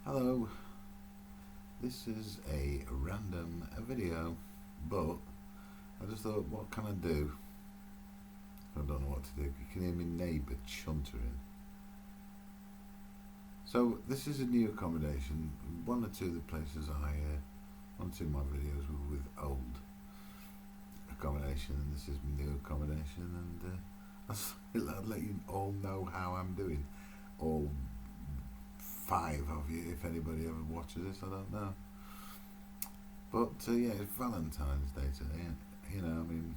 Hello, this is a random video, but I just thought, what can I do? I don't know what to do. You can hear my neighbour chuntering. So this is a new accommodation. One or two of the places one or two of my videos were with old accommodation, and this is new accommodation, and I'll let you all know how I'm doing. All 5 of you, if anybody ever watches this, I don't know. But yeah, it's Valentines Day today. You know, I mean,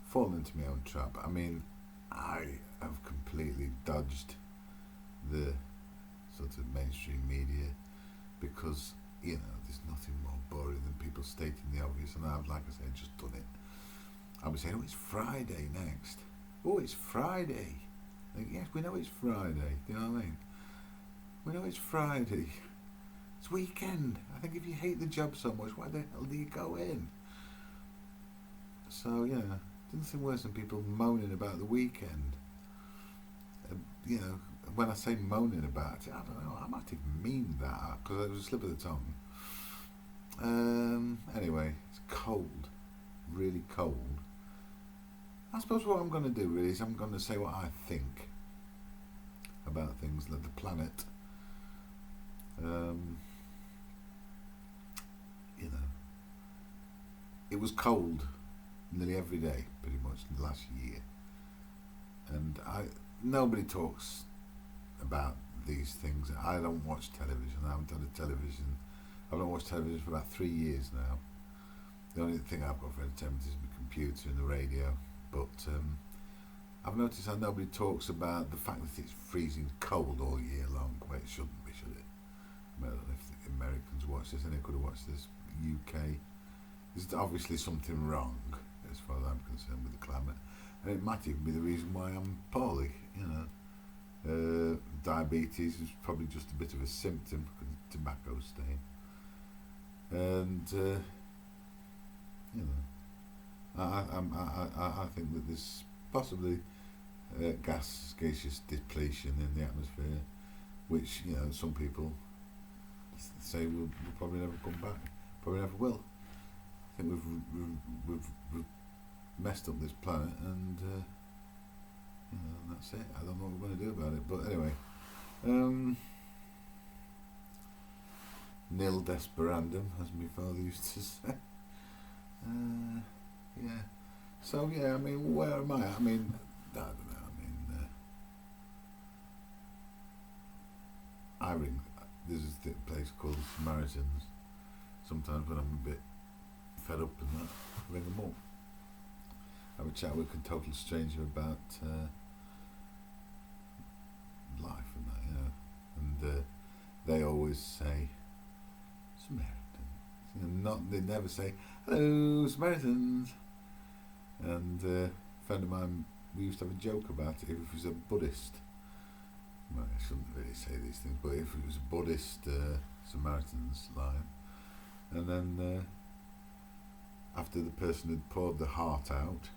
fallen into my own trap. I mean, I have completely dodged the sort of mainstream media because, you know, there's nothing more boring than people stating the obvious, and I've, like I said, just done it. I'll be saying, oh, it's Friday next. Oh, it's Friday. Like, yes, we know it's Friday. Do you know what I mean? We know it's Friday. It's weekend. I think if you hate the job so much, why the hell do you go in? So, yeah, there's nothing worse than people moaning about the weekend. You know, when I say moaning about it, I don't know, I might even mean that, because it was a slip of the tongue. Anyway, it's cold. Really cold. I suppose what I'm going to do really is I'm going to say what I think about things like the planet. You know, it was cold nearly every day, pretty much, in the last year, and nobody talks about these things. I don't watch television. I haven't done a television. I haven't watched television for about 3 years now. The only thing I've got for entertainment is my computer and the radio. But I've noticed how nobody talks about the fact that it's freezing cold all year long. Well, it shouldn't be, should it? I don't know if the Americans watch this, and they could have watched this. UK, there's obviously something wrong as far as I'm concerned with the climate, and it might even be the reason why I'm poorly. You know, diabetes is probably just a bit of a symptom because of tobacco stain, and you know, I think that there's possibly gaseous depletion in the atmosphere, which, you know, some people say we'll probably never come back, probably never will. I think we've messed up this planet, and you know, that's it. I don't know what we're going to do about it, but anyway, nil desperandum, as my father used to say. Yeah. So yeah, I mean, where am I? I mean, I don't know. I mean, I ring. There's this place called Samaritans. Sometimes when I'm a bit fed up and that, I ring them up. Have a chat with a total stranger about life and that, you know. And they always say Samaritans. You know, they never say hello, Samaritans. And a friend of mine, we used to have a joke about it. If he was a Buddhist, well, I shouldn't really say these things, but if it was a Buddhist Samaritans line, and then after the person had poured the heart out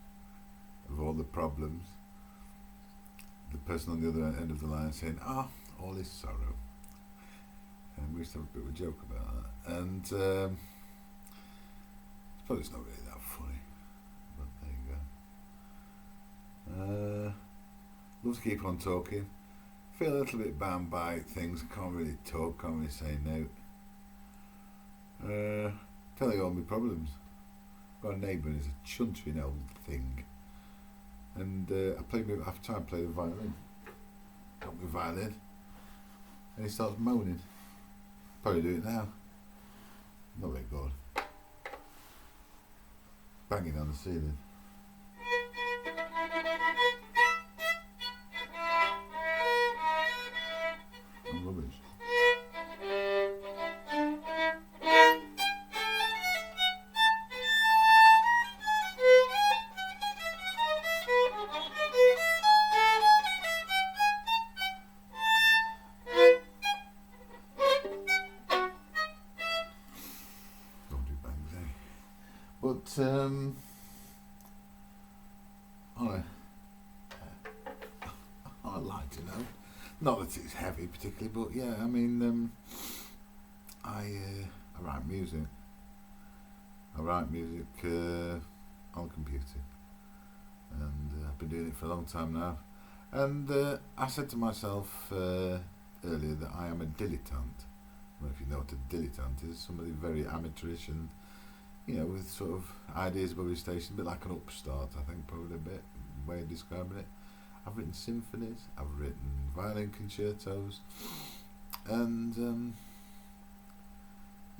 of all the problems, the person on the other end of the line saying, all is sorrow. And we used to have a bit of a joke about that. And I suppose it's not really that funny, but there you go. Love to keep on talking. Feel a little bit bound by things. Can't really talk, can't really say no. Tell you all my problems. Got a neighbour who's a chuntering old thing, and I've tried to play the violin. Got my violin, and he starts moaning. Probably do it now. Not very good. Banging on the ceiling. I'm rubbish. Don't do bangs, eh? But on a lighter note, Not that it's heavy particularly, but yeah, I mean, I write music. I write music on the computer, and I've been doing it for a long time now. And I said to myself earlier that I am a dilettante. I don't know if you know what a dilettante is. Somebody very amateurish and, with sort of ideas above his station, a bit like an upstart, I think, probably a bit, way of describing it. I've written symphonies, I've written violin concertos, and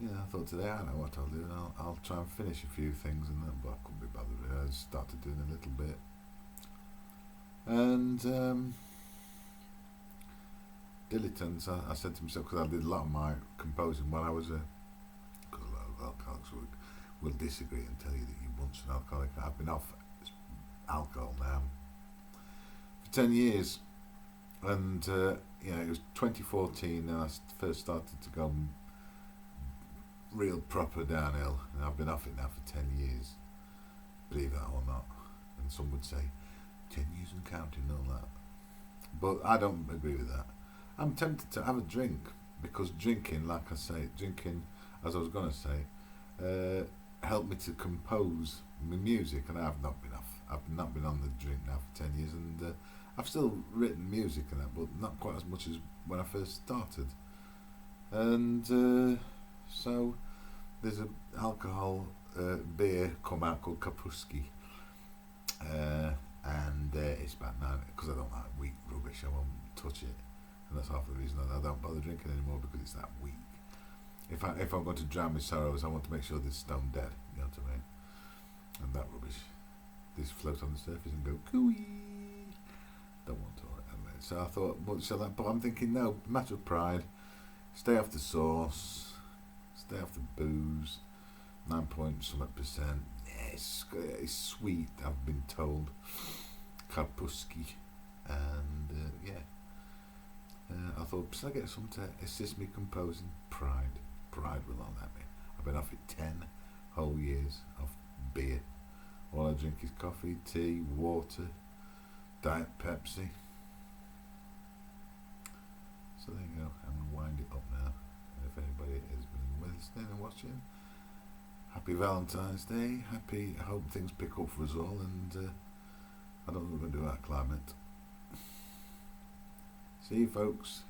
I thought today I know what I'll do. I'll try and finish a few things, and then, but I couldn't be bothered. I started doing a little bit, and dilettantes. I said to myself, because I did a lot of my composing while I was because a lot of alcoholics will disagree and tell you that you're once an alcoholic. I've been off alcohol now for 10 years, and it was 2014 and I first started to go real proper downhill, and I've been off it now for 10 years, believe that or not. And some would say 10 years and counting and all that, but I don't agree with that. I'm tempted to have a drink, because drinking, like I say, as I was going to say, helped me to compose my music, and I've not been on the drink now for 10 years, and I've still written music and that, but not quite as much as when I first started. And so there's an alcohol beer come out called Kapuski, and it's about 9, because I don't like weak rubbish, I won't touch it, and that's half the reason I don't bother drinking anymore, because it's that weak. If I'm going to drown my sorrows, I want to make sure they're stone dead, you know what I mean? And that rubbish, this float on the surface and go cooey. Don't want to. Anyway. So I thought, but I'm thinking, no, matter of pride, stay off the sauce, stay off the booze, 9 point something percent. Yeah, it's sweet, I've been told. Karpuski, and I thought, should I get some to assist me composing? Pride will not let me. I've been off it 10 whole years off beer. All I drink is coffee, tea, water, Diet Pepsi. So there you go. I'm going to wind it up now. And if anybody has been listening and watching, happy Valentine's Day. I hope things pick up for us all, and I don't know what we're going to do about climate. See you, folks.